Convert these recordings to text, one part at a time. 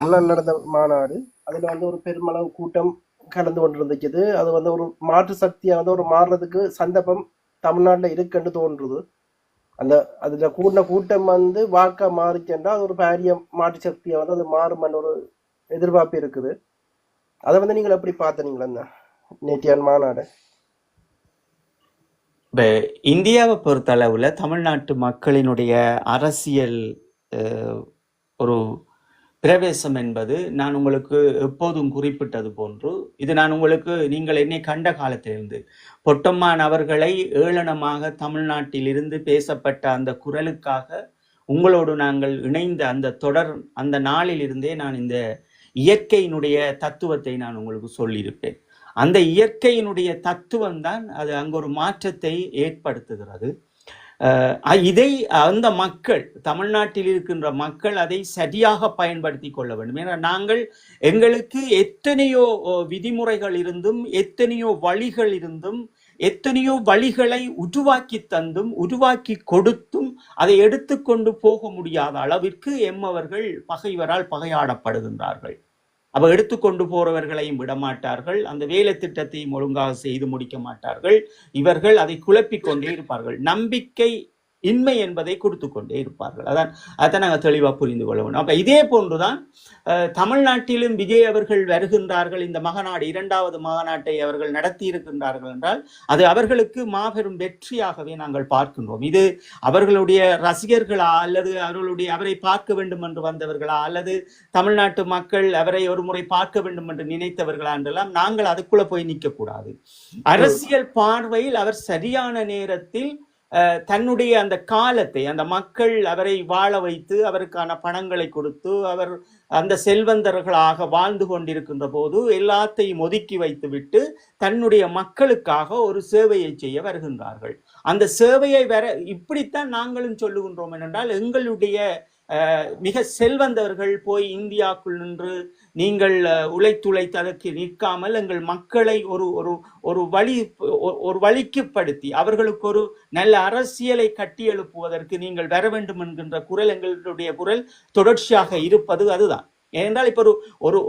முன்னாள் நடந்த மாநாடு. அதுல வந்து ஒரு பெருமளவு கூட்டம் கலந்து கொண்டிருந்துச்சு. அது வந்து ஒரு மாற்று சக்தியா வந்து ஒரு மாறுறதுக்கு சந்தர்ப்பம் தமிழ்நாட்டுல இருக்குன்னு தோன்றுது. அந்த அதுல கூடின கூட்டம் வந்து வாக்கா மாறிச்சேன்டா அது ஒரு பாரிய மாற்று சக்தியா வந்து அது மாறும் ஒரு எதிர்பார்ப்பு இருக்குது. அதை வந்து நீங்கள் எப்படி பார்த்தீங்களா இந்த நேற்றைய மாநாடு? இப்ப இந்தியாவை பொறுத்தளவுல தமிழ்நாட்டு மக்களினுடைய அரசியல் அஹ், ஒரு பிரவேசம் என்பது நான் உங்களுக்கு எப்போதும் குறிப்பிட்டது போன்று, இது நான் உங்களுக்கு நீங்கள் என்னை கண்ட காலத்திலிருந்து பொட்டம்மான் அவர்களை ஏளனமாக தமிழ்நாட்டிலிருந்து பேசப்பட்ட அந்த குரலுக்காக உங்களோடு நாங்கள் இணைந்த அந்த தொடர் அந்த நாளிலிருந்தே நான் இந்த இயற்கையினுடைய தத்துவத்தை நான் உங்களுக்கு சொல்லியிருப்பேன். அந்த இயற்கையினுடைய தத்துவம் தான் அது அங்கு ஒரு மாற்றத்தை ஏற்படுத்துகிறது. இதை அந்த மக்கள் தமிழ்நாட்டில் இருக்கின்ற மக்கள் அதை சரியாக பயன்படுத்தி கொள்ள வேண்டும். ஏன்னா நாங்கள் எங்களுக்கு எத்தனையோ விதிமுறைகள் இருந்தும் எத்தனையோ வழிகள் இருந்தும் எத்தனையோ வழிகளை உருவாக்கி தந்தும் உருவாக்கி கொடுத்தும் அதை எடுத்துக்கொண்டு போக முடியாத அளவிற்கு எம்மவர்கள் பகைவரால் பகையாடப்படுகின்றார்கள். அப்ப எடுத்துக்கொண்டு போறவர்களையும் விடமாட்டார்கள், அந்த வேலை திட்டத்தையும் ஒழுங்காக செய்து முடிக்க மாட்டார்கள். இவர்கள் அதை குழப்பிக் கொண்டே இருப்பார்கள். நம்பிக்கை இன்மை என்பதை கொடுத்து கொண்டே இருப்பார்கள். அதான் நாங்கள் தெளிவாக புரிந்து கொள்ள வேண்டும். அப்ப இதே போன்றுதான் தமிழ்நாட்டிலும் விஜய் அவர்கள் வருகின்றார்கள். இந்த மகாநாடு 2வது மகாநாட்டை அவர்கள் நடத்தி இருக்கின்றார்கள் என்றால் அது அவர்களுக்கு மாபெரும் வெற்றியாகவே நாங்கள் பார்க்கின்றோம். இது அவர்களுடைய ரசிகர்களா அல்லது அவரை பார்க்க வேண்டும் என்று வந்தவர்களா அல்லது தமிழ்நாட்டு மக்கள் அவரை ஒரு முறை பார்க்க வேண்டும் என்று நினைத்தவர்களா என்றெல்லாம் நாங்கள் அதுக்குள்ள போய் நிற்க கூடாது. அரசியல் பார்வையில் அவர் சரியான நேரத்தில் தன்னுடைய அந்த காலத்தை அந்த மக்கள் அவரை வாழ வைத்து அவருக்கான பணங்களை கொடுத்து அவர் அந்த செல்வந்தர்களாக வாழ்ந்து கொண்டிருக்கின்ற போது எல்லாத்தையும் ஒதுக்கி வைத்துவிட்டு தன்னுடைய மக்களுக்காக ஒரு சேவையை செய்ய வருகின்றார்கள். அந்த சேவையை இப்படித்தான் நாங்களும் சொல்லுகின்றோம். என்றால் எங்களுடைய மிக செல்வந்தவர்கள் போய் இந்தியாவுக்குள் நின்று நீங்கள் உழைத்துழைத்து அதற்கு நிற்காமல் எங்கள் மக்களை ஒரு வழிக்குப்படுத்தி அவர்களுக்கு ஒரு நல்ல அரசியலை கட்டி எழுப்புவதற்கு நீங்கள் வர வேண்டும் என்கின்ற குரல் எங்களுடைய குரல் தொடர்ச்சியாக இருப்பது அதுதான். ஏனென்றால் இப்ப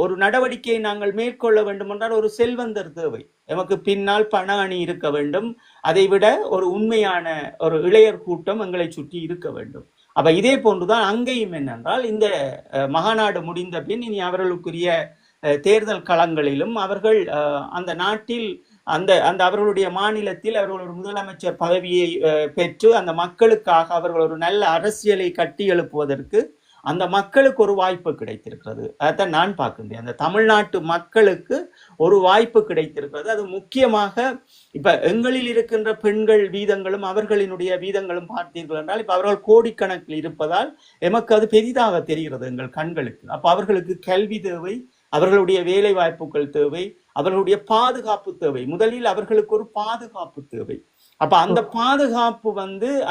ஒரு நடவடிக்கையை நாங்கள் மேற்கொள்ள வேண்டும் என்றால் ஒரு செல்வந்தர் தேவை. எமக்கு பின்னால் பண அணி இருக்க வேண்டும். அதை விட ஒரு உண்மையான ஒரு இளையர் கூட்டம் எங்களை சுற்றி இருக்க வேண்டும். அப்ப இதே போன்றுதான் அங்கேயும் என்னென்றால் இந்த மகாநாடு முடிந்த பின் இனி அவர்களுக்குரிய தேர்தல் களங்களிலும் அவர்கள் அந்த நாட்டில் அந்த அவர்களுடைய மாநிலத்தில் அவர்கள் ஒரு முதலமைச்சர் பதவியை பெற்று அந்த மக்களுக்காக அவர்கள் ஒரு நல்ல அரசியலை கட்டி எழுப்புவதற்கு அந்த மக்களுக்கு ஒரு வாய்ப்பு கிடைத்திருக்கிறது. அதைத்தான் நான் பார்க்கின்றேன். அந்த தமிழ்நாட்டு மக்களுக்கு ஒரு வாய்ப்பு கிடைத்திருக்கிறது. அது முக்கியமாக இப்ப எங்களில் இருக்கின்ற பெண்கள் வீதங்களும் அவர்களினுடைய வீதங்களும் பார்த்தீர்கள் என்றால் இப்ப அவர்கள் கோடிக்கணக்கில் இருப்பதால் எமக்கு அது பெரிதாக தெரிகிறது எங்கள் கண்களுக்கு. அப்ப அவர்களுக்கு கல்வி தேவை, அவர்களுடைய வேலை வாய்ப்புகள் தேவை, அவர்களுடைய பாதுகாப்பு தேவை. முதலில் அவர்களுக்கு ஒரு பாதுகாப்பு தேவை. அப்ப அந்த பாதுகாப்பு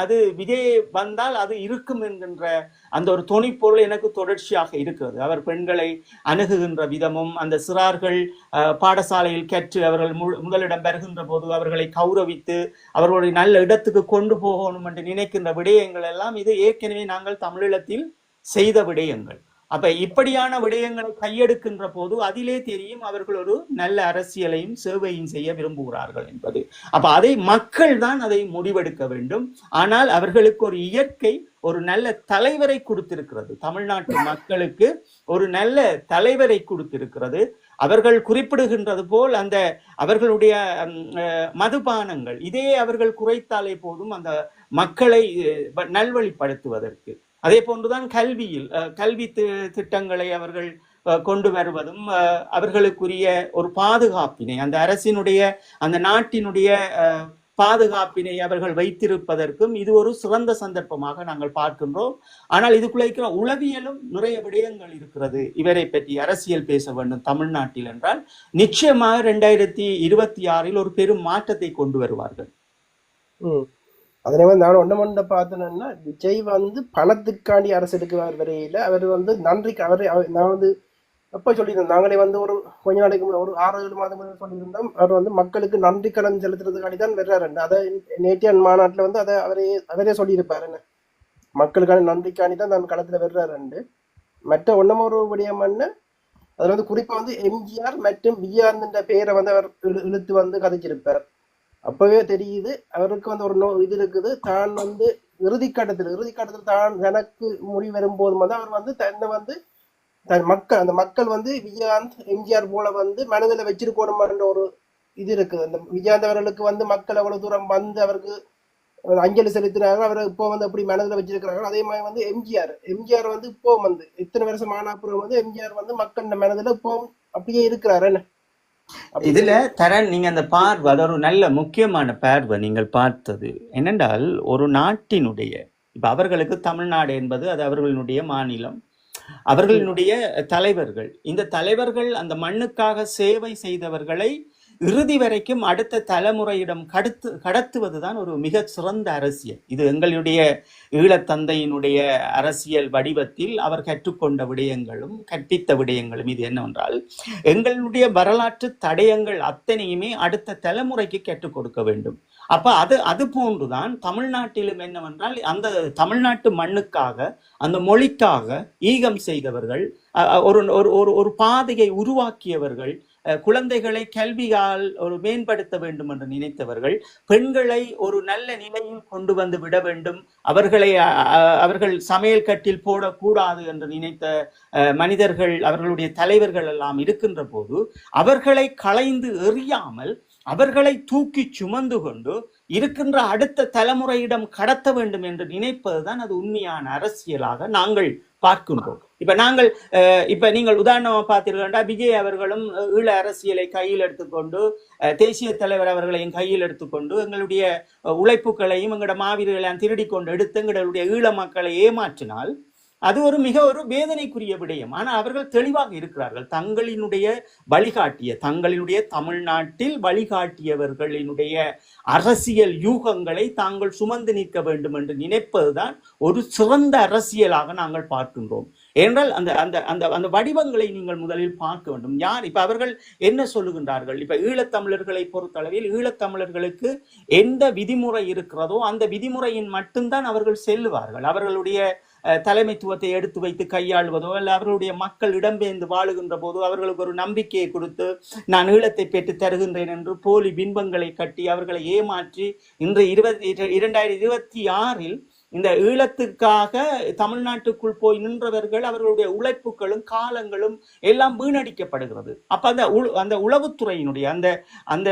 அது விஜய் வந்தால் அது இருக்கும் என்கின்ற அந்த ஒரு துணைப்பொருள் எனக்கு தொடர்ச்சியாக இருக்கிறது. அவர் பெண்களை அணுகுகின்ற விதமும் அந்த சிறார்கள் பாடசாலையில் கற்று அவர்கள் முதலிடம் பெறுகின்ற போது அவர்களை கௌரவித்து அவர்களுடைய நல்ல இடத்துக்கு கொண்டு போகணும் என்று நினைக்கின்ற விடயங்கள் எல்லாம் இது ஏற்கனவே நாங்கள் தமிழீழத்தில் செய்த விடயங்கள். அப்ப இப்படியான விடயங்களை கையெடுக்கின்ற போது அதிலே தெரியும் அவர்கள் ஒரு நல்ல அரசியலையும் சேவையும் செய்ய விரும்புகிறார்கள் என்பது. அப்ப அதை மக்கள் தான் அதை முடிவெடுக்க வேண்டும். ஆனால் அவர்களுக்கு ஒரு இயற்கை ஒரு நல்ல தலைவரை கொடுத்திருக்கிறது. தமிழ்நாட்டு மக்களுக்கு ஒரு நல்ல தலைவரை கொடுத்திருக்கிறது. அவர்கள் குறிப்பிடுகின்றது போல் அந்த அவர்களுடைய மதுபானங்கள் இதே அவர்கள் குறைத்தாலே போதும் அந்த மக்களை நல்வழிப்படுத்துவதற்கு. அதே போன்றுதான் கல்வி திட்டங்களை அவர்கள் கொண்டு வருவதும் அவர்களுக்குரிய ஒரு பாதுகாப்பினை அந்த அரசினுடைய அந்த நாட்டினுடைய பாதுகாப்பினை அவர்கள் வைத்திருப்பதற்கும் இது ஒரு சிறந்த சந்தர்ப்பமாக நாங்கள் பார்க்கின்றோம். ஆனால் இதுக்குள்ள இருக்கிற உளவியலும் நிறைய விடயங்கள் இருக்கிறது. இவரை பற்றி அரசியல் பேச வேண்டும் தமிழ்நாட்டில் என்றால் நிச்சயமாக 2026 ஒரு பெரும் மாற்றத்தை கொண்டு வருவார்கள். அதனால நான் ஒண்ணு பார்த்தேன்னா விஜய் பணத்துக்காண்டி அரசு எடுக்கிறார் வரையில அவர் நன்றிக்கு நான் எப்ப சொல்லியிருந்தோம் நாங்களே ஒரு கொஞ்ச நாளைக்கு ஒரு 6-7 மாதம் சொல்லியிருந்தோம். அவர் மக்களுக்கு நன்றி கடன் செலுத்துறதுக்காண்டி தான் வர்றாரு. அதை நேற்றைய மாநாட்டுல அதை அவரே சொல்லியிருப்பாரு. மக்களுக்கான நன்றிக்காண்டி தான் நான் களத்துல வர்றாரு. மற்ற ஒன்னமொரு விடயம் என்ன, அதுல வந்து குறிப்பா வந்து எம்ஜிஆர் மற்றும் விஜயானந்த பெயரை வந்து அவர் இழுத்து வந்து கதைச்சிருப்பார். அப்பவே தெரியுது அவருக்கு வந்து ஒரு இது இருக்குது. தான் வந்து இறுதிக்கட்டத்தில் தான் தனக்கு முடிவு வரும்போது வந்து அவர் வந்து தன்னை வந்து தன் மக்கள், அந்த மக்கள் வந்து விஜயகாந்த் எம்ஜிஆர் போல வந்து மனதில் வச்சிருக்கணும்ன்ற ஒரு இது இருக்குது. அந்த விஜயகாந்த் அவர்களுக்கு வந்து மக்கள் அவ்வளவு தூரம் வந்து அவருக்கு அஞ்சலி செலுத்தினார்கள். அவர் இப்போ வந்து அப்படி மனதில் வச்சிருக்கிறார்கள். அதே மாதிரி வந்து எம்ஜிஆர் வந்து இப்போ வந்து இத்தனை வருஷம் ஆனாப்புறம் வந்து எம்ஜிஆர் வந்து மக்கள் மனதில் இப்போ அப்படியே இருக்கிறாரு. என்ன இதுல தரன், நீங்க அந்த பார்வை, அது ஒரு நல்ல முக்கியமான பார்வை நீங்கள் பார்த்தது. என்னென்றால் ஒரு நாட்டினுடைய, இப்ப அவர்களுக்கு தமிழ்நாடு என்பது அது அவர்களுடைய மாநிலம், அவர்களுடைய தலைவர்கள், இந்த தலைவர்கள் அந்த மண்ணுக்காக சேவை செய்தவர்களை இறுதி வரைக்கும் அடுத்த தலைமுறையிடம் கடத்துவதுதான் ஒரு மிக சிறந்த அரசியல். இது எங்களுடைய ஈழத்தந்தையினுடைய அரசியல் வடிவத்தில் அவர் கற்றுக்கொண்ட விடயங்களும் கற்பித்த விடயங்களும் இது என்னவென்றால், எங்களுடைய வரலாற்று தடயங்கள் அத்தனையுமே அடுத்த தலைமுறைக்கு கற்றுக் கொடுக்க வேண்டும். அப்ப அது போன்றுதான் தமிழ்நாட்டிலும் என்னவென்றால், அந்த தமிழ்நாட்டு மண்ணுக்காக அந்த மொழிக்காக ஈகம் செய்தவர்கள், ஒரு பாதையை உருவாக்கியவர்கள், குழந்தைகளை கல்வியால் ஒரு மேம்படுத்த வேண்டும் என்று நினைத்தவர்கள், பெண்களை ஒரு நல்ல நிலையில் கொண்டு வந்து விட வேண்டும், அவர்கள் சமையல் கட்டில் போடக்கூடாது என்று நினைத்த மனிதர்கள், அவர்களுடைய தலைவர்கள் எல்லாம் இருக்கின்ற போது அவர்களை களைந்து எறியாமல் அவர்களை தூக்கி சுமந்து கொண்டு இருக்கின்ற அடுத்த தலைமுறையிடம் கடத்த வேண்டும் என்று நினைப்பதுதான் அது உண்மையான அரசியலாக நாங்கள் பார்க்கின்றோம். இப்ப நீங்கள் உதாரணமா பார்த்தீர்களா, விஜய் அவர்களும் ஈழ அரசியலை கையில் எடுத்துக்கொண்டு, தேசிய தலைவர் அவர்களையும் கையில் எடுத்துக்கொண்டு, எங்களுடைய உழைப்புகளையும் எங்களோட மாவீரர்களையும் திருடி கொண்டு எடுத்து எங்களுடைய ஈழ மக்களை ஏமாற்றினால் அது ஒரு வேதனைக்குரிய விடயம். ஆனால் அவர்கள் தெளிவாக இருக்கிறார்கள். தங்களினுடைய தமிழ்நாட்டில் வழிகாட்டியவர்களினுடைய அரசியல் யூகங்களை தாங்கள் சுமந்து நிற்க வேண்டும் என்று நினைப்பதுதான் ஒரு சிறந்த அரசியலாக நாங்கள் பார்க்கின்றோம். என்றால் அந்த வடிவங்களை நீங்கள் முதலில் பார்க்க வேண்டும். இப்ப அவர்கள் என்ன சொல்லுகின்றார்கள்? இப்ப ஈழத்தமிழர்களை பொறுத்தளவில் ஈழத்தமிழர்களுக்கு எந்த விதிமுறை இருக்கிறதோ அந்த விதிமுறையின் மட்டும்தான் அவர்கள் செல்லுவார்கள். அவர்களுடைய தலைமைத்துவத்தை எடுத்து வைத்து கையாளுவதோ, அல்ல அவர்களுடைய மக்கள் இடம்பெயர்ந்து வாழுகின்ற போதோ அவர்களுக்கு ஒரு நம்பிக்கையை கொடுத்து நான் ஈழத்தை பெற்று தருகின்றேன் என்று போலி பின்பங்களை கட்டி அவர்களை ஏமாற்றி இன்று 2026 இந்த ஈழத்துக்காக தமிழ்நாட்டுக்குள் போய் நின்றவர்கள், அவர்களுடைய உழைப்புகளும் காலங்களும் எல்லாம் வீணடிக்கப்படுகிறது. அப்ப அந்த உளவுத்துறையினுடைய அந்த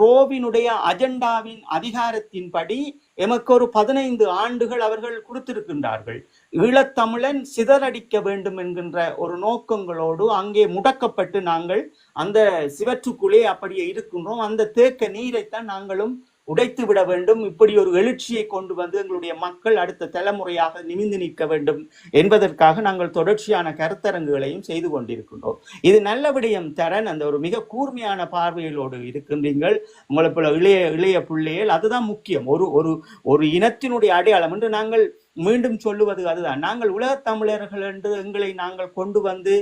ரோவினுடைய அஜெண்டாவின் அதிகாரத்தின்படி எமக்கு ஒரு 15 ஆண்டுகள் அவர்கள் கொடுத்திருக்கின்றார்கள். ஈழத்தமிழன் சிதறடிக்க வேண்டும் என்கின்ற ஒரு நோக்கங்களோடு அங்கே முடக்கப்பட்டு நாங்கள் அந்த சிவற்றுக்குள்ளே அப்படியே இருக்கின்றோம். அந்த தேக்க நீரைத்தான் நாங்களும் உடைத்து விட வேண்டும். இப்படி ஒரு எழுச்சியை கொண்டு வந்து எங்களுடைய மக்கள் அடுத்த தலைமுறையாக நிமிந்து நிற்க வேண்டும் என்பதற்காக நாங்கள் தொடர்ச்சியான கருத்தரங்குகளையும் செய்து கொண்டிருக்கின்றோம். இது நல்ல விடயம் தரன். அந்த ஒரு மிக கூர்மையான பார்வைகளோடு இருக்கின்றீர்கள். உங்களை போல இளைய பிள்ளைகள், அதுதான் முக்கியம். ஒரு இனத்தினுடைய அடையாளம் என்று நாங்கள் மீண்டும் சொல்லுவது அதுதான். நாங்கள் உலகத் தமிழர்கள் என்று எங்களை நாங்கள் கொண்டு வந்து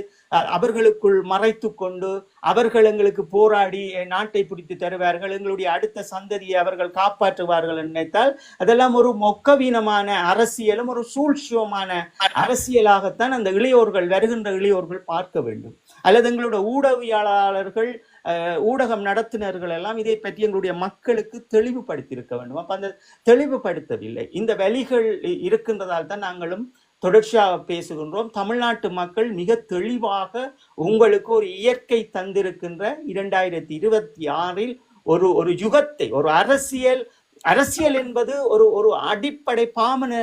அவர்களுக்குள் மறைத்து கொண்டு அவர்கள் எங்களுக்கு போராடி நாட்டை பிடித்து தருவார்கள், எங்களுடைய அடுத்த சந்ததியை அவர்கள் காப்பாற்றுவார்கள் நினைத்தால் அதெல்லாம் ஒரு மொக்கவீனமான அரசியலும் ஒரு சூழ்ச்சியமான அரசியலாகத்தான் அந்த வருகின்ற இளையோர்கள் பார்க்க வேண்டும். அல்லது எங்களுடைய ஊடகவியலாளர்கள், ஊடகம் நடத்தினர்கள் எல்லாம் இதை பற்றி எங்களுடைய மக்களுக்கு தெளிவுபடுத்தி இருக்க வேண்டும். அப்ப அந்த தெளிவுபடுத்தவில்லை. இந்த வழிகள் இருக்கின்றதால் தான் நாங்களும் தொடர்ச்சியாக பேசுகின்றோம். தமிழ்நாட்டு மக்கள் மிக தெளிவாக உங்களுக்கு ஒரு இயற்கை தந்திருக்கின்ற 2026 ஒரு யுகத்தை, ஒரு அரசியல் என்பது ஒரு அடிப்படை பாமன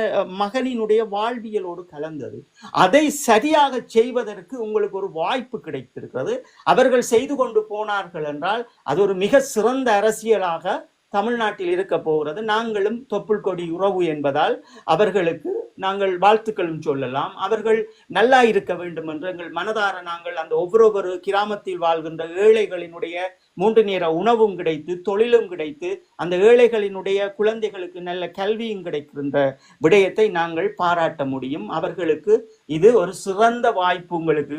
மகனினுடைய வாழ்வியலோடு கலந்தது. அதை சரியாக செய்வதற்கு உங்களுக்கு ஒரு வாய்ப்பு கிடைத்திருக்கிறது. அவர்கள் செய்து கொண்டு போனார்கள் என்றால் அது ஒரு மிக சிறந்த அரசியலாக தமிழ்நாட்டில் இருக்க போகிறது. நாங்களும் தொப்புள் கொடி உறவு என்பதால் அவர்களுக்கு நாங்கள் வாழ்த்துக்களும் சொல்லலாம். அவர்கள் நல்லா இருக்க வேண்டும் என்று எங்கள் மனதார நாங்கள் அந்த ஒவ்வொரு கிராமத்தில் வாழ்கின்ற ஏழைகளினுடைய 3 நேர உணவும் கிடைத்து தொழிலும் கிடைத்து அந்த ஏழைகளினுடைய குழந்தைகளுக்கு நல்ல கல்வியும் கிடைக்கின்ற விடயத்தை நாங்கள் பாராட்ட முடியும். அவர்களுக்கு இது ஒரு சிறந்த வாய்ப்பு. உங்களுக்கு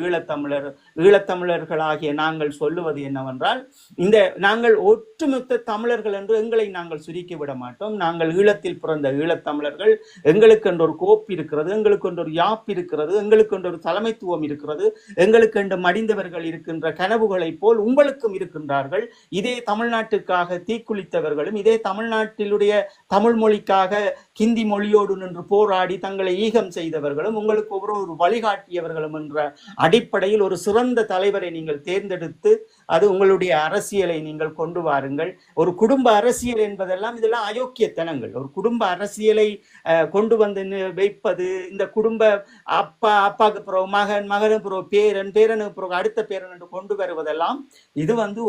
ஈழத்தமிழர்களாகிய நாங்கள் சொல்லுவது என்னவென்றால், இந்த நாங்கள் ஒட்டுமொத்த தமிழர்கள் என்று எங்களை நாங்கள் சுருக்கி விட மாட்டோம். நாங்கள் ஈழத்தில் பிறந்த ஈழத்தமிழர்கள். எங்களுக்கு என்று ஒரு கோப்பு இருக்கிறது, எங்களுக்கு என்று ஒரு யாப் இருக்கிறது, எங்களுக்கு என்று ஒரு தலைமைத்துவம் இருக்கிறது, எங்களுக்கு என்று மடிந்தவர்கள் இருக்கின்ற கனவுகளை போல் உங்களுக்கும் இருக்கின்றார்கள். இதே தமிழ்நாட்டுக்காக தீக்குளித்தவர்களும், இதே தமிழ்நாட்டிலுடைய தமிழ் மொழிக்காக ஹிந்தி மொழியோடு நின்று போராடி தங்களை ஈகம் செய்தவர்களும், உங்களுக்கு ஒரு வழிகாட்டியவர்களும் என்ற அடிப்படையில் ஒரு சிறந்த தலைவரை நீங்கள் தேர்ந்தெடுத்து அது உங்களுடைய அரசியலை நீங்கள் கொண்டு வாருங்கள். ஒரு குடும்ப அரசியல் என்பதெல்லாம் இதெல்லாம் அயோக்கியத்தனங்கள். ஒரு குடும்ப அரசியலை கொண்டு வந்து வைப்பது, இந்த குடும்ப அப்பாவுக்கு பிறகு மகன், மகனுக்கு பிறகு பேரன், பேரனுக்கு பிறகு அடுத்த பேரன் என்று கொண்டு வருவதெல்லாம் இது வந்து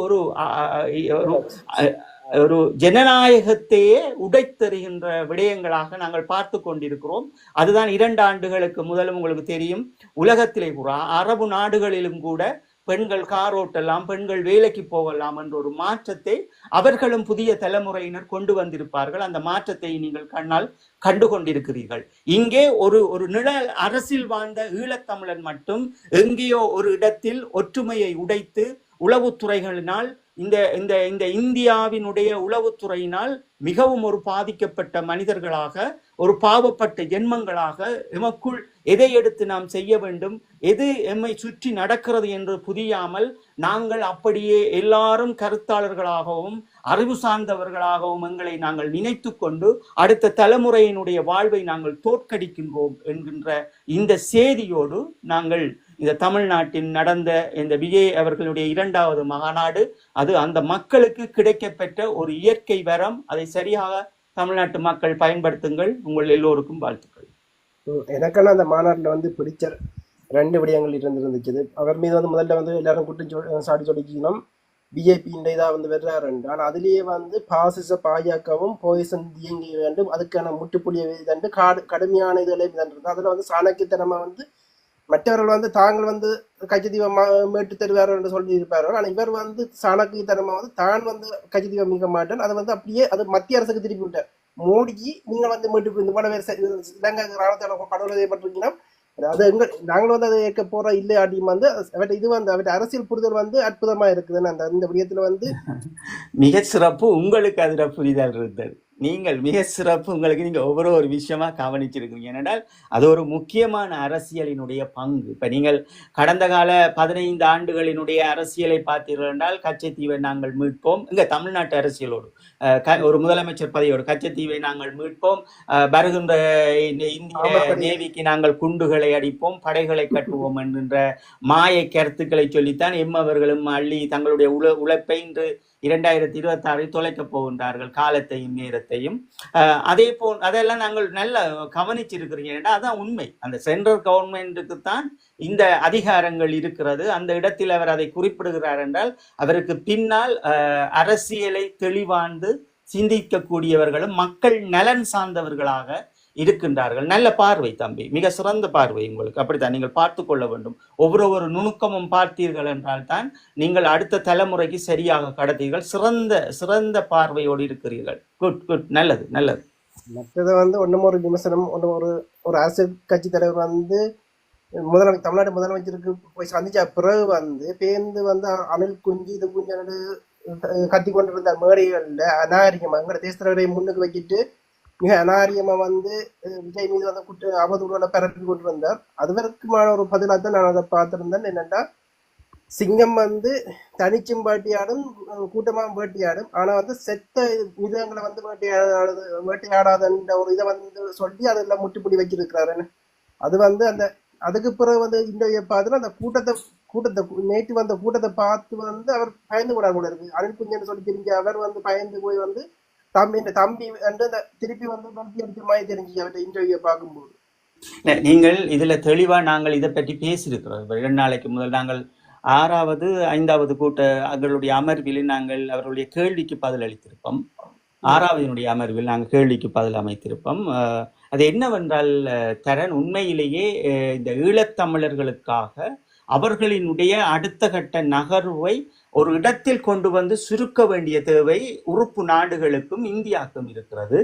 ஒரு ஜனநாயகத்தையே உடைத்தெறிகின்ற விடயங்களாக நாங்கள் பார்த்து கொண்டிருக்கிறோம். அதுதான் 2 ஆண்டுகளுக்கு முதலும் உங்களுக்கு தெரியும், உலகத்திலே கூட அரபு நாடுகளிலும் கூட பெண்கள் கார் ஓட்டலாம், பெண்கள் வேலைக்கு போகலாம் என்ற ஒரு மாற்றத்தை அவர்களும் புதிய தலைமுறையினர் கொண்டு வந்திருப்பார்கள். அந்த மாற்றத்தை நீங்கள் கண்ணால் கண்டு கொண்டிருக்கிறீர்கள். இங்கே ஒரு நிழல் அரசில் வாழ்ந்த ஈழத்தமிழன் மட்டும் எங்கேயோ ஒரு இடத்தில் ஒற்றுமையை உடைத்து உளவுத்துறைகளினால் இந்த இந்தியாவினுடைய உளவுத்துறையினால் மிகவும் ஒரு பாதிக்கப்பட்ட மனிதர்களாக, ஒரு பாவப்பட்ட ஜென்மங்களாக எமக்குள் எதை எடுத்து நாம் செய்ய வேண்டும், எது எம்மை சுற்றி நடக்கிறது என்று புரியாமல் நாங்கள் அப்படியே எல்லாரும் கருத்தாளர்களாகவும் அறிவு சார்ந்தவர்களாகவும் எங்களை நாங்கள் நினைத்து கொண்டு அடுத்த தலைமுறையினுடைய வாழ்வை நாங்கள் தோற்கடிக்கின்றோம் என்கின்ற இந்த செய்தியோடு நாங்கள் இந்த தமிழ்நாட்டில் நடந்த இந்த விஜய் அவர்களுடைய 2வது மாநாடு, அது அந்த மக்களுக்கு கிடைக்கப்பெற்ற ஒரு இயற்கை வரம். அதை சரியாக தமிழ்நாட்டு மக்கள் பயன்படுத்துங்கள். உங்கள் எல்லோருக்கும் வாழ்த்துக்கள். எனக்கான அந்த மாநாட்டில் வந்து பிடிச்ச 2 விடயங்கள் இருந்துச்சு. அவர் மீது வந்து முதல்ல வந்து எல்லாரும் குற்றம் சாட்டி சொல்லிக்கணும், பிஜேபியின் இதாக வந்து வெறாருண்டு. ஆனால் அதுலேயே வந்து பாசிச பாஜகவும் போய்சன் இயங்கி வேண்டும், அதுக்கான முட்டுப்புள்ளிய இதண்டு கடுமையான இதுகளை இதன்றது. அதில் வந்து சாணக்கியத்தனமாக வந்து மற்றவர்கள் வந்து தாங்கள் வந்து கட்சித்தீபம் மேட்டு தருவார் என்று சொல்லி இருப்பார்கள். ஆனால் இவர் வந்து சாணக்கியத்தனமாக வந்து தான் வந்து கட்சித்தீபம் மீட்க மாட்டேன், அதை வந்து அப்படியே அது மத்திய அரசுக்கு திருப்பி விட்டார். மோடிக்கு நீங்கள் வந்து மீட்டு இந்த படம் இலங்கை ராணுவத்தோட படுகொலை செய்யப்பட்டிருக்கீங்கன்னா அது நாங்கள் வந்து அதை ஏற்க போற இல்லை அப்படின்னு வந்து அவற்றை இது வந்து அவற்றை அரசியல் புரிதல் வந்து அற்புதமா இருக்குதுன்னு அந்த விடயத்துல வந்து மிக சிறப்பு. உங்களுக்கு அதுல புரிதல் இருந்தது. நீங்கள் மிக சிறப்பு. உங்களுக்கு நீங்க ஒவ்வொரு விஷயமா கவனிச்சிருக்கீங்க. ஏனென்றால் அது ஒரு முக்கியமான அரசியலினுடைய பங்கு. இப்ப நீங்கள் கடந்த கால 15 ஆண்டுகளினுடைய அரசியலை பார்த்தீர்கள் என்றால், கச்சத்தீவை நாங்கள் மீட்போம், இங்க தமிழ்நாட்டு அரசியலோடு ஒரு முதலமைச்சர் பதவியோடு கச்சத்தீவை நாங்கள் மீட்போம், வருகின்ற இந்திய நேவிக்கு நாங்கள் குண்டுகளை அடிப்போம், படைகளை கட்டுவோம் என்கின்ற மாயை கருத்துக்களை சொல்லித்தான் எம்மவர்களும் அள்ளி தங்களுடைய உழைப்பை இன்று 2026 தொலைக்கப் போகின்றார்கள், காலத்தையும் நேரத்தையும். அதே போல் அதெல்லாம் நாங்கள் நல்ல கவனிச்சிருக்கிறீங்க. அதான் உண்மை. அந்த சென்ட்ரல் கவர்மெண்ட்டுக்கு தான் இந்த அதிகாரங்கள் இருக்கிறது. அந்த இடத்தில் அவர் அதை குறிப்பிடுகிறார் என்றால் அவருக்கு பின்னால் அரசியலை தெளிவாந்து சிந்திக்கக்கூடியவர்களும் மக்கள் நலன் சார்ந்தவர்களாக இருக்கின்றார்கள். நல்ல பார்வை தம்பி, மிக சிறந்த பார்வை உங்களுக்கு. அப்படித்தான் நீங்கள் பார்த்து கொள்ள வேண்டும். ஒவ்வொரு நுணுக்கமும் பார்த்தீர்கள் என்றால் தான் நீங்கள் அடுத்த தலைமுறைக்கு சரியாக கடத்தீர்கள். சிறந்த பார்வையோடு இருக்கிறீர்கள். குட், நல்லது. மற்றது வந்து ஒன்றும் ஒரு விமர்சனம், ஒரு அரசியல் கட்சி தலைவர் வந்து தமிழ்நாடு முதலமைச்சருக்கு போய் சந்திச்ச பிறகு வந்து பேருந்து வந்து அணில் குஞ்சு இது குஞ்சு கத்தி கொண்டிருந்த மேடைகள்ல அநாகரிகமா எங்களோட தேச தலைவரை முன்னுக்கு வச்சுட்டு மிக அநாகரிகமா வந்து விஜய் மீது வந்து அவதூறுகளை பரப்பி கொண்டு வந்தார். அதுவரைக்குமான ஒரு பதிலாக தான் நான் அதை பார்த்திருந்தேன். என்னன்னா, சிங்கம் வந்து தனிச்சும் வேட்டையாடும், கூட்டமாக வேட்டையாடும், ஆனா வந்து செத்த மிருகங்களை வந்து வேட்டையாடாதுன்ற ஒரு இதை வந்து சொல்லி அதில் முட்டுப்பிடி வச்சிருக்கிறாரு. அது வந்து அதுக்கு பிறகு வந்து இன்றைய பார்த்துட்டு அந்த கூட்டத்தை நேற்று வந்த கூட்டத்தை பார்த்து வந்து அவர் பயந்து கூட இருக்கு. அனில் குஞ்சன்னு சொல்லி தெரிஞ்ச அவர் வந்து பயந்து போய் வந்து தம்பி வந்து திருப்பி வந்து பல்பி அடிச்ச மாதிரி தெரிஞ்சு அவர்கிட்ட இன்டர்வியூ பார்க்கும்போது. நீங்கள் இதுல தெளிவா நாங்கள் இதை பற்றி பேசியிருக்கிறோம். 2 நாளைக்கு முதல் நாங்கள் 6வது 5வது அவர்களுடைய அமர்வில் நாங்கள் அவர்களுடைய கேள்விக்கு பதில் அளித்திருப்போம். 6வது அமர்வில் நாங்கள் கேள்விக்கு பதில் அமைத்திருப்போம். அது என்னவென்றால் தரன், உண்மையிலேயே இந்த ஈழத்தமிழர்களுக்காக அவர்களினுடைய அடுத்த கட்ட நகர்வை ஒரு இடத்தில் கொண்டு வந்து சுருக்க வேண்டிய தேவை உறுப்பு நாடுகளுக்கும் இந்தியாவுக்கும் இருக்கிறது.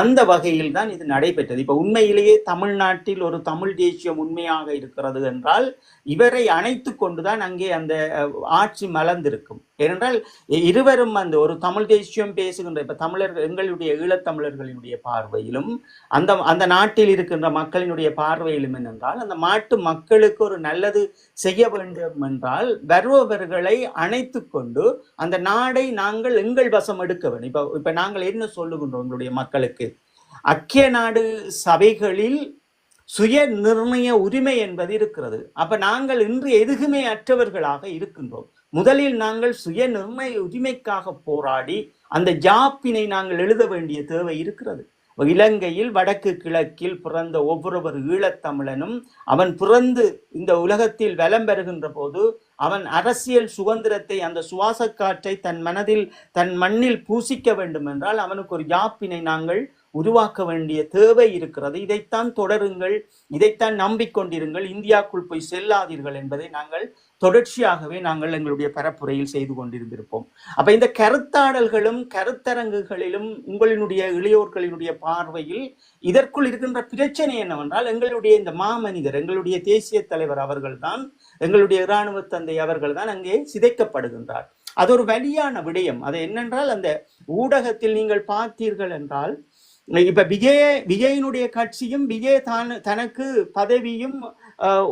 அந்த வகையில் தான் இது நடைபெற்றது. இப்ப உண்மையிலேயே தமிழ்நாட்டில் ஒரு தமிழ் தேசியம் உண்மையாக இருக்கிறது என்றால் இவரை அணைத்து கொண்டுதான் அங்கே அந்த ஆட்சி மலர்ந்திருக்கும். ஏனென்றால் இருவரும் அந்த ஒரு தமிழ் தேசியம் பேசுகின்ற இப்ப தமிழர்கள் எங்களுடைய ஈழத்தமிழர்களினுடைய பார்வையிலும் அந்த அந்த நாட்டில் இருக்கின்ற மக்களினுடைய பார்வையிலும் என்னென்றால் அந்த நாட்டு மக்களுக்கு ஒரு நல்லது செய்ய வேண்டும் என்றால் வருபவர்களை அணைத்து கொண்டு அந்த நாடை நாங்கள் எங்கள் வசம் எடுக்க வேண்டும். இப்ப நாங்கள் என்ன சொல்லுகின்றோம் எங்களுடைய மக்களுக்கு, ஐக்கிய நாடு சபைகளில் சுய நிர்ணய உரிமை என்பது இருக்கிறது. அப்ப நாங்கள் இன்று எதுவுமே அற்றவர்களாக இருக்கின்றோம். முதலில் நாங்கள் சுய நிர்ணய உரிமைக்காக போராடி அந்த ஜாப்பினை நாங்கள் எழுத வேண்டிய தேவை இருக்கிறது. இலங்கையில் வடக்கு கிழக்கில் பிறந்த ஒவ்வொரு ஈழத்தமிழனும் அவன் பிறந்து இந்த உலகத்தில் வலம் பெறுகின்ற போது அவன் அரசியல் சுதந்திரத்தை அந்த சுவாச காற்றை தன் மனதில் தன் மண்ணில் பூசிக்க வேண்டும் என்றால் அவனுக்கு ஒரு ஜாப்பினை நாங்கள் உருவாக்க வேண்டிய தேவை இருக்கிறது. இதைத்தான் தொடருங்கள், இதைத்தான் நம்பிக்கொண்டிருங்கள், இந்தியாவுக்குள் போய் செல்லாதீர்கள் என்பதை நாங்கள் தொடர்ச்சியாகவே நாங்கள் எங்களுடைய பரப்புரையில் செய்து கொண்டிருந்திருப்போம். அப்ப இந்த கருத்தாடல்களும் கருத்தரங்குகளிலும் உங்களினுடைய இளையோர்களினுடைய பார்வையில் இதற்குள் இருக்கின்ற பிரச்சனை என்னவென்றால் எங்களுடைய இந்த மாமனிதர் எங்களுடைய தேசிய தலைவர் அவர்கள்தான், எங்களுடைய இராணுவ தந்தை அவர்கள் தான் அங்கே சிதைக்கப்படுகின்றார். அது ஒரு வலியான விடயம். அது என்னென்றால் அந்த ஊடகத்தில் நீங்கள் பார்த்தீர்கள் என்றால் இப்ப விஜயனுடைய கட்சியும் விஜய் தனக்கு பதவியும்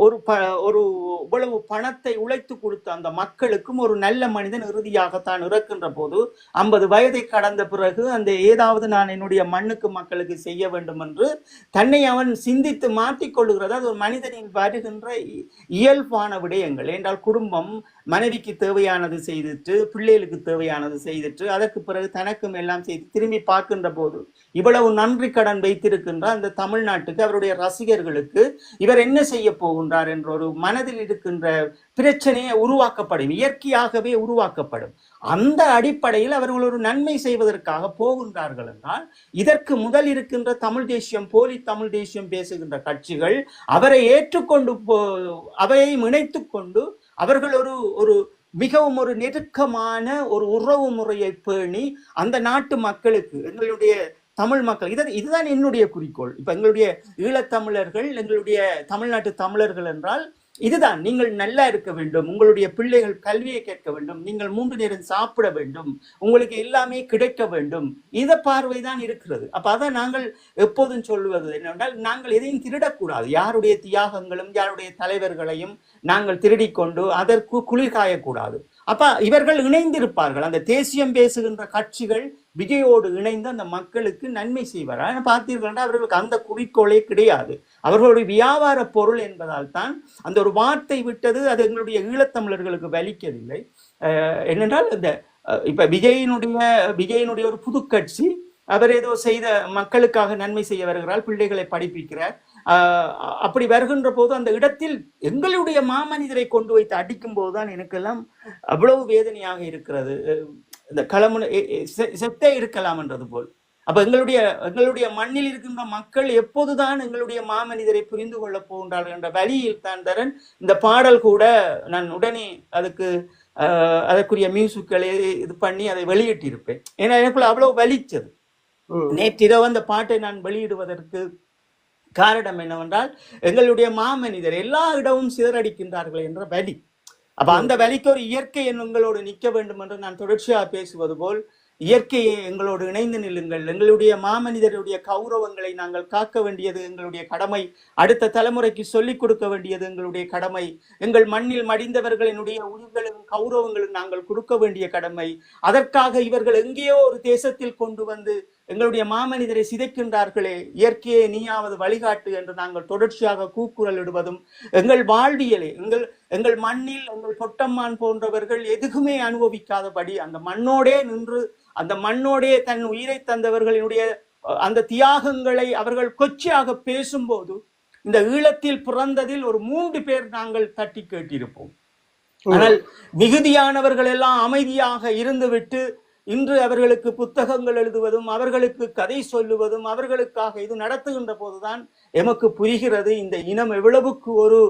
ஒரு இவ்வளவு பணத்தை உழைத்து கொடுத்த அந்த மக்களுக்கும் ஒரு நல்ல மனிதன் இறுதியாகத்தான் இறக்கின்ற போது 50 வயதை கடந்த பிறகு அந்த ஏதாவது நான் என்னுடைய மண்ணுக்கு மக்களுக்கு செய்ய வேண்டும் என்று தன்னை அவன் சிந்தித்து மாற்றிக்கொள்ளுகிறது. அது ஒரு மனிதனின் வருகின்ற இயல்பான விடயங்கள். என்றால் குடும்பம் மனைவிக்கு தேவையானது செய்துட்டு பிள்ளைகளுக்கு தேவையானது செய்துட்டு அதற்கு பிறகு தனக்கும் எல்லாம் செய்து திரும்பி பார்க்கின்ற போது இவ்வளவு நன்றி கடன் வைத்திருக்கின்ற அந்த தமிழ்நாட்டுக்கு அவருடைய ரசிகர்களுக்கு இவர் என்ன செய்ய போகின்றார் என்ற ஒரு மனதில் இருக்கின்ற பிரச்சனையை உருவாக்கப்படும், இயற்கையாகவே உருவாக்கப்படும். அந்த அடிப்படையில் அவர்கள் ஒரு நன்மை செய்வதற்காக போகின்றார்கள் என்றால் இதற்கு முதல் இருக்கின்ற தமிழ் தேசியம் போலி தமிழ் தேசியம் பேசுகின்ற கட்சிகள் அவரை ஏற்றுக்கொண்டு அவையை இணைத்து கொண்டு அவர்கள் ஒரு மிகவும் ஒரு நெருக்கமான ஒரு உறவு முறையை பேணி அந்த நாட்டு மக்களுக்கு எங்களுடைய தமிழ் மக்கள் இதுதான் என்னுடைய குறிக்கோள். இப்ப எங்களுடைய ஈழத்தமிழர்கள் எங்களுடைய தமிழ்நாட்டு தமிழர்கள் என்றால் இதுதான், நீங்கள் நல்லா இருக்க வேண்டும், உங்களுடைய பிள்ளைகள் கல்வியை கேட்க வேண்டும், நீங்கள் 3 நேரம் சாப்பிட வேண்டும், உங்களுக்கு எல்லாமே கிடைக்க வேண்டும், இத பார்வைதான் இருக்கிறது. அப்ப அதான் நாங்கள் எப்போதும் சொல்லுவது என்னவென்றால் நாங்கள் எதையும் திருடக்கூடாது. யாருடைய தியாகங்களும் யாருடைய தலைவர்களையும் நாங்கள் திருடிக்கொண்டு அதற்கு குளிர்காயக்கூடாது. அப்ப இவர்கள் இணைந்திருப்பார்கள். அந்த தேசியம் பேசுகின்ற கட்சிகள் விஜயோடு இணைந்து அந்த மக்களுக்கு நன்மை செய்வார். பார்த்தீர்கள் அவர்களுக்கு அந்த குறிக்கோளே கிடையாது. அவர்களுடைய வியாபார பொருள் என்பதால் தான் அந்த ஒரு வார்த்தை விட்டது. அது எங்களுடைய ஈழத்தமிழர்களுக்கு வலிக்கவில்லை. என்னென்றால் இந்த இப்ப விஜயினுடைய ஒரு புது கட்சி, அவர் ஏதோ செய்த மக்களுக்காக நன்மை செய்ய வருகிறார், பிள்ளைகளை படிப்பிக்கிறார். அப்படி வருகின்ற போது அந்த இடத்தில் எங்களுடைய மாமனிதரை கொண்டு வைத்து அடிக்கும் போதுதான் எனக்கெல்லாம் அவ்வளவு வேதனையாக இருக்கிறது. இந்த களமுனை செத்தே இருக்கலாம் என்றது போல். அப்ப எங்களுடைய மண்ணில் இருக்கின்ற மக்கள் எப்போதுதான் எங்களுடைய மாமனிதரை புரிந்து கொள்ள போகின்றார்கள் என்ற வழியில் தான் தரன் இந்த பாடல் கூட நான் உடனே அதற்குரிய மியூசிக்களை இது பண்ணி அதை வெளியிட்டிருப்பேன். ஏன்னா எனக்குள்ள அவ்வளவு வலிச்சது. நேற்றிரவு அந்த பாட்டை நான் வெளியிடுவதற்கு காரணம் என்னவென்றால் எங்களுடைய மாமனிதர் எல்லா இடமும் சிதறடிக்கின்றார்கள் என்ற வலி. அப்ப அந்த வலிக்கு ஒரு இயற்கை எங்களோடு நிற்க வேண்டும் என்று நான் தொடர்ச்சியாக பேசுவது போல் இயற்கையை எங்களோடு இணைந்து நில்லுங்கள். எங்களுடைய மாமனிதருடைய கௌரவங்களை நாங்கள் காக்க வேண்டியது எங்களுடைய கடமை. அடுத்த தலைமுறைக்கு சொல்லிக் கொடுக்க வேண்டியது எங்களுடைய கடமை. எங்கள் மண்ணில் மடிந்தவர்களினுடைய உயிர்களும் கௌரவங்களும் நாங்கள் கொடுக்க வேண்டிய கடமை. அதற்காக இவர்கள் எங்கேயோ ஒரு தேசத்தில் கொண்டு வந்து எங்களுடைய மாமனிதரை சிதைக்கின்றார்களே, இயற்கையை நீயாவது வழிகாட்டு என்று நாங்கள் தொடர்ச்சியாக கூக்குரல் இடுவதும் எங்கள் வாழ்வியலே எங்கள் மண்ணில் எங்கள் பொட்டம்மான் போன்றவர்கள் எதுவுமே அனுபவிக்காதபடி அந்த மண்ணோடே நின்று அந்த மண்ணோடே தன் உயிரை தந்தவர்களுடைய அந்த தியாகங்களை அவர்கள் கொச்சையாக பேசும்போது இந்த ஈழத்தில் பிறந்ததில் ஒரு 3 பேர் நாங்கள் தட்டி கேட்டிருப்போம். ஆனால் மிகுதியானவர்கள் எல்லாம் அமைதியாக இருந்துவிட்டு இன்று அவர்களுக்கு புத்தகங்கள் எழுதுவதும் அவர்களுக்கு கதை சொல்லுவதும் அவர்களுக்காக இது நடத்துகின்ற போதுதான் எமக்கு புரிகிறது இந்த இனம் எவ்வளவுக்கு ஒரு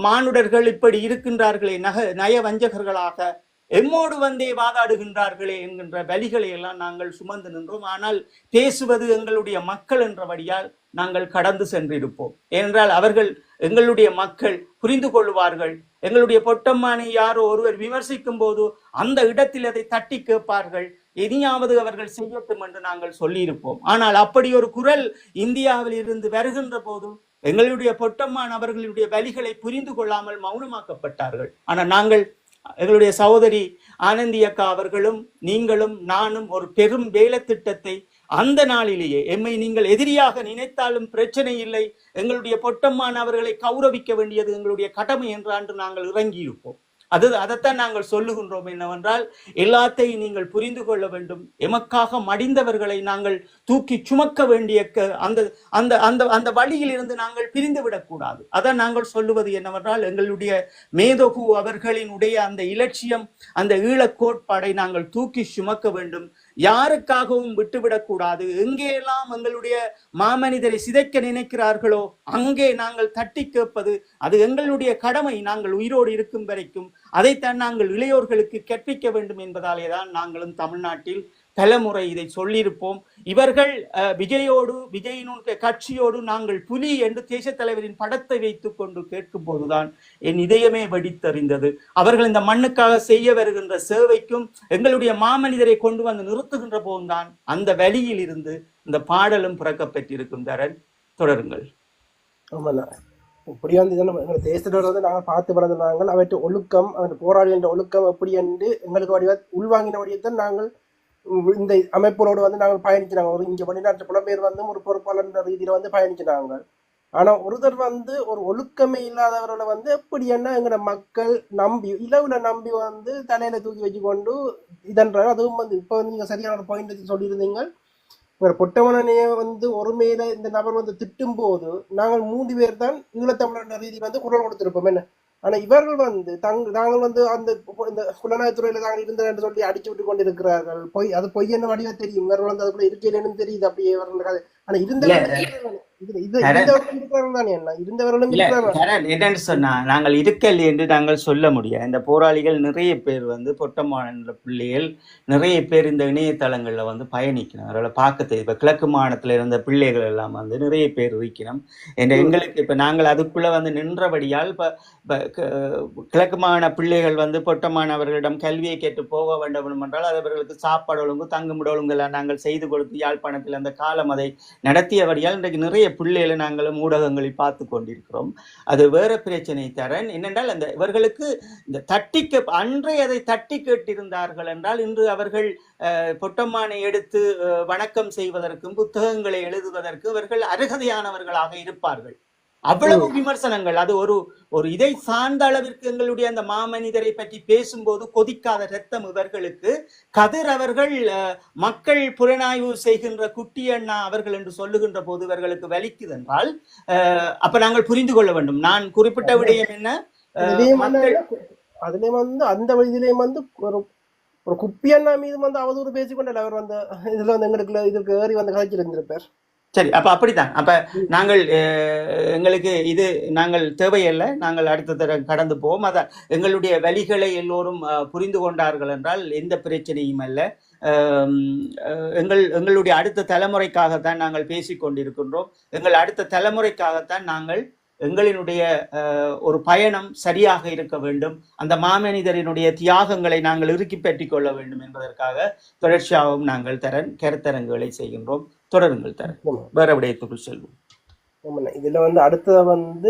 மானுடர்கள் இப்படி இருக்கின்றார்களே, நயவஞ்சகர்களாக எம்மோடு வந்தே வாதாடுகின்றார்களே என்கின்ற வலிகளை எல்லாம் நாங்கள் சுமந்து நின்றோம். ஆனால் பேசுவது எங்களுடைய மக்கள் என்றபடியால் நாங்கள் கடந்து சென்றிருப்போம். ஏனென்றால் அவர்கள் எங்களுடைய மக்கள் புரிந்து கொள்வார்கள். எங்களுடைய பொட்டம்மானை யாரோ ஒருவர் விமர்சிக்கும் போது அந்த இடத்தில் அதை தட்டி கேட்பார்கள், இனியாவது அவர்கள் செய்யட்டும் என்று நாங்கள் சொல்லியிருப்போம். ஆனால் அப்படி ஒரு குரல் இந்தியாவில் இருந்து வருகின்ற போது எங்களுடைய பொட்டம்மான் அவர்களுடைய வலிகளை புரிந்து கொள்ளாமல் மௌனமாக்கப்பட்டார்கள். ஆனால் நாங்கள், எங்களுடைய சகோதரி ஆனந்தி அக்கா அவர்களும் நீங்களும் நானும் ஒரு பெரும் வேலை திட்டத்தை அந்த நாளிலேயே, எம்மை நீங்கள் எதிரியாக நினைத்தாலும் பிரச்சனை இல்லை, எங்களுடைய பொட்டம்மான் அவர்களை கௌரவிக்க வேண்டியது எங்களுடைய கடமை என்று நாங்கள் இறங்கியிருப்போம். அதைத்தான் நாங்கள் சொல்லுகின்றோம். என்னவென்றால், எல்லாத்தையும் நீங்கள் புரிந்து கொள்ள வேண்டும். எமக்காக மடிந்தவர்களை நாங்கள் தூக்கி சுமக்க வேண்டிய அந்த அந்த அந்த அந்த வழியில் இருந்து நாங்கள் பிரிந்து விடக்கூடாது. அதான் நாங்கள் சொல்லுவது என்னவென்றால், எங்களுடைய மேதகு அவர்களினுடைய அந்த இலட்சியம், அந்த ஈழக் கோட்பாடை நாங்கள் தூக்கி சுமக்க வேண்டும். யாருக்காகவும் விட்டுவிடக்கூடாது. எங்கேயெல்லாம் எங்களுடைய மாமனிதரை சிதைக்க நினைக்கிறார்களோ அங்கே நாங்கள் தட்டி கேட்பது அது எங்களுடைய கடமை. நாங்கள் உயிரோடு இருக்கும் வரைக்கும் அதைத்தான் நாங்கள் இளையோர்களுக்கு கற்பிக்க வேண்டும் என்பதாலே தான் நாங்களும் தமிழ்நாட்டில் பலமுறை இதை சொல்லியிருப்போம். இவர்கள் விஜயினுடைய கட்சியோடு நாங்கள் புலி என்று தேச தலைவரின் படத்தை வைத்துக் கொண்டு கேட்கும் போதுதான் என் இதயமே வெடித்தறிந்தது. அவர்கள் இந்த மண்ணுக்காக செய்ய வருகின்ற சேவைக்கும் எங்களுடைய மாமனிதரை கொண்டு வந்து நிறுத்துகின்ற போதுதான் அந்த வழியில் இருந்து இந்த பாடலும் பிறக்கப்பெற்றிருக்கும். தரன், தொடருங்கள். இப்படி வந்து எங்கள் தேசத்தோட வந்து நாங்கள் பார்த்து வளர்ந்த நாங்கள் அவற்றை ஒழுக்கம், அவற்றை போராடுகின்ற ஒழுக்கம் எப்படி என்று எங்களுக்கு வடிவ உள்வாங்கின வடிவத்தான் நாங்கள் இந்த அமைப்புகளோடு வந்து நாங்கள் பயணிச்சினாங்க. ஒரு இங்கே வெளிநாட்டு புலம்பெயர் வந்து ஒரு பொறுப்பாளர் ரீதியில வந்து பயணிச்சினாங்க. ஆனா ஒருத்தர் வந்து ஒரு ஒழுக்கமே இல்லாதவர்களை வந்து எப்படி என்ன எங்களோட மக்கள் நம்பி இலவுல நம்பி வந்து தலையில தூக்கி வச்சு கொண்டு இதன்றாங்க. அதுவும் வந்து இப்ப வந்து நீங்க சரியான ஒரு பாயிண்ட் சொல்லியிருந்தீங்க. பொட்டமனையை வந்து ஒரு மேல இந்த நபர் வந்து திட்டும் போது நாங்கள் 3 பேர் தான் ஈழத்தமிழர் ரீதி வந்து குரல் கொடுத்திருப்போம். என்ன ஆனா இவர்கள் வந்து நாங்கள் வந்து அந்த இந்த புலனாய்வுத்துறையில தாங்கள் இருந்தது என்று சொல்லி அடிச்சு விட்டு கொண்டு இருக்கிறார்கள். அது பொய் என்ன வடிவா தெரியும். இவர்கள் வந்து அதுக்குள்ள இருக்கலன்னு தெரியுது. அப்படியே இவர்கள் ஆனா என்னன்னு சொன்னா, நாங்கள் இருக்கல் என்று நாங்கள் சொல்ல முடியாது. இந்த போராளிகள் நிறைய பேர் வந்து பொட்டமான பிள்ளைகள் நிறைய பேர் இந்த இணையதளங்கள்ல வந்து பயணிக்கணும். அவர்களை பார்க்க தெரியும். இப்ப கிழக்கு மாநிலத்துல இருந்த பிள்ளைகள் எல்லாம் வந்து நிறைய பேர் இருக்கணும். எங்களுக்கு இப்ப நாங்கள் அதுக்குள்ள வந்து நின்றபடியால் இப்ப கிழக்கு மாநில பிள்ளைகள் வந்து பொட்டமானவர்களிடம் கல்வியை கேட்டு போக வேண்டும் என்றால் அது அவர்களுக்கு சாப்பாடு ஒழுங்கு, தங்குமிட ஒழுங்கெல்லாம் நாங்கள் செய்து கொடுத்து யாழ்ப்பாணத்தில் அந்த காலம் அதை நடத்தியவடியால் இன்றைக்கு நிறைய பிள்ளைகளை நாங்களும் ஊடகங்களில் பார்த்து கொண்டிருக்கிறோம். அது வேற பிரச்சனை. தரன் என்னென்றால், அந்த இவர்களுக்கு இந்த அன்றே அதை தட்டி கேட்டிருந்தார்கள் என்றால் இன்று அவர்கள் பொட்டம்மானை எடுத்து வணக்கம் செய்வதற்கும் புத்தகங்களை எழுதுவதற்கு இவர்கள் அருகதையானவர்களாக இருப்பார்கள். அவ்வளவு விமர்சனங்கள். அது ஒரு இதை சார்ந்த அளவிற்கு எங்களுடைய அந்த மாமனிதரை பற்றி பேசும்போது கொதிக்காத ரத்தம் இவர்களுக்கு. கதிர் அவர்கள் மக்கள் புலனாய்வு செய்கின்ற குட்டி அண்ணா அவர்கள் என்று சொல்லுகின்ற போது இவர்களுக்கு வலிக்குது என்றால் அப்ப நாங்கள் புரிந்து கொள்ள வேண்டும். நான் குறிப்பிட்ட விடயம் என்ன, அதுல வந்து அந்த வயதிலேயும் வந்து ஒரு குப்பி அண்ணா மீது வந்து அவதூறு பேசிக்கொண்டல அவர் வந்து இதுல வந்து எங்களுக்கு இதுக்கு ஏறி வந்து கதைச்சிருந்திருப்பார். சரி, அப்ப அப்படித்தான். அப்ப நாங்கள் எங்களுக்கு இது நாங்கள் தேவையில்லை, நாங்கள் அடுத்த தடவை கடந்து போவோம். அதான் எங்களுடைய வழிகளை எல்லோரும் புரிந்து கொண்டார்கள் என்றால் எந்த பிரச்சனையும் அல்ல. எங்களுடைய அடுத்த தலைமுறைக்காகத்தான் நாங்கள் பேசிக்கொண்டிருக்கின்றோம். எங்கள் அடுத்த தலைமுறைக்காகத்தான் நாங்கள் எங்களினுடைய ஒரு பயணம் சரியாக இருக்க வேண்டும். அந்த மாமனிதரினுடைய தியாகங்களை நாங்கள் இறுக்கி பெற்றிக் கொள்ள வேண்டும் என்பதற்காக தொடர்ச்சியாகவும் நாங்கள் கருத்தரங்குகளை செய்கின்றோம். தொடருங்கள். வேற விடயத்துக்குள் செல்வோம். இதுல வந்து அடுத்தது வந்து